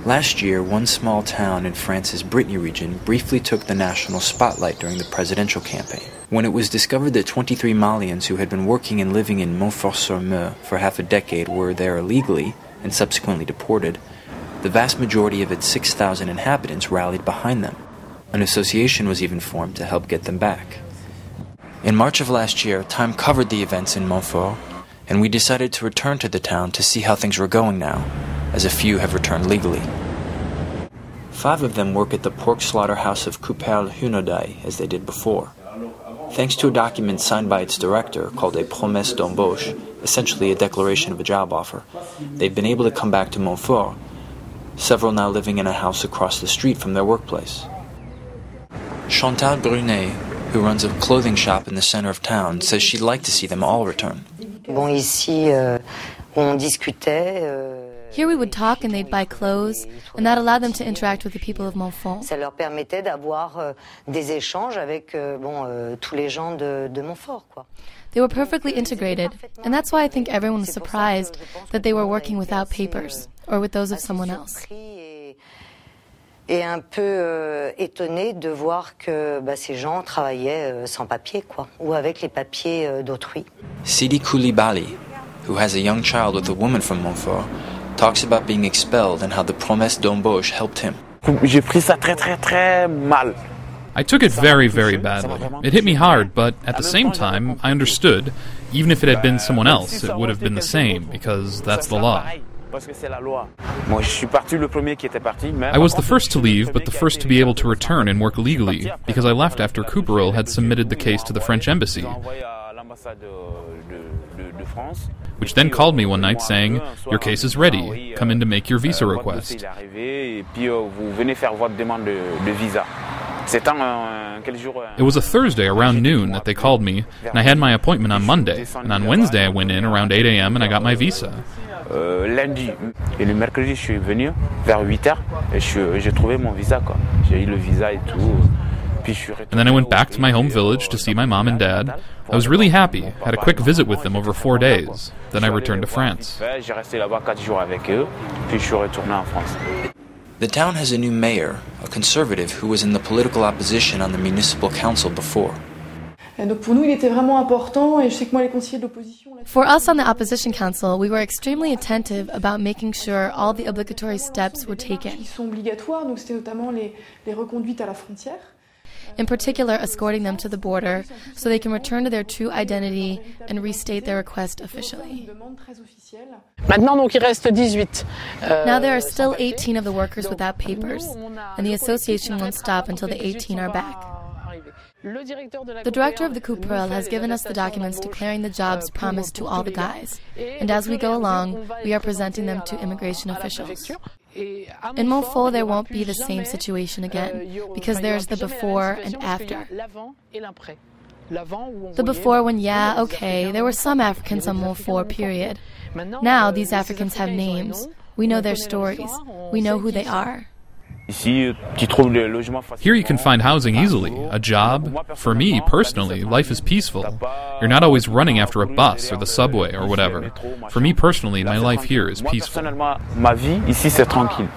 Last year, one small town in France's Brittany region briefly took the national spotlight during the presidential campaign, when it was discovered that 23 Malians who had been working and living in Montfort-sur-Mer for half a decade were there illegally and subsequently deported. The vast majority of its 6,000 inhabitants rallied behind them. An association was even formed to help get them back. In March of last year, Time covered the events in Montfort, and we decided to return to the town to see how things were going now, as a few have returned legally. 5 of them work at the pork slaughterhouse of Couperle-Hunaudaye, as they did before. Thanks to a document signed by its director called a promesse d'embauche, essentially a declaration of a job offer, they've been able to come back to Montfort, several now living in a house across the street from their workplace. Chantal Brunet, who runs a clothing shop in the center of town, says she'd like to see them all return. Here we would talk and they'd buy clothes, and that allowed them to interact with the people of Montfort. They were perfectly integrated, and that's why I think everyone was surprised that they were working without papers, or with those of someone else. Et un peu étonné de voir que ces gens travaillaient sans papier, quoi, ou avec les papiers d'autrui. Sidi Koulibaly, who has a young child with a woman from Montfort, talks about being expelled and how the promesse d'embauche helped him. J'ai pris ça très mal. I took it very, very badly. It hit me hard, but at the same time, I understood. Even if it had been someone else, it would have been the same, because that's the law. I was the first to leave, but the first to be able to return and work legally, because I left after Couperle had submitted the case to the French embassy, which then called me one night saying, "Your case is ready. Come in to make your visa request." It was a Thursday around noon that they called me, and I had my appointment on Monday, and on Wednesday I went in around 8 a.m. and I got my visa. Lundi et le mercredi je suis venu vers 8h et j'ai trouvé mon visa, quoi. J'ai eu le visa et tout. And then I went back to my home village to see my mom and dad. I was really happy, had a quick visit with them over 4 days. Then I returned to France. J'ai resté là-bas 4 jours avec eux, puis je suis retourné en France. The town has a new mayor, a conservative who was in the political opposition on the municipal council before. For us on the opposition council, we were extremely attentive about making sure all the obligatory steps were taken. In particular, escorting them to the border so they can return to their true identity and restate their request officially. Now there are still 18 of the workers without papers, and the association won't stop until the 18 are back. The director of the Couperle has given us the documents declaring the jobs promised to all the guys, and as we go along, we are presenting them to immigration officials. In Montfort, there won't be the same situation again, because there's the before and after. The before when, there were some Africans on Montfort, period. Now these Africans have names. We know their stories. We know who they are. Here you can find housing easily, a job. For me, personally, life is peaceful. You're not always running after a bus or the subway or whatever. For me personally, my life here is peaceful. Ma vie ici c'est tranquille.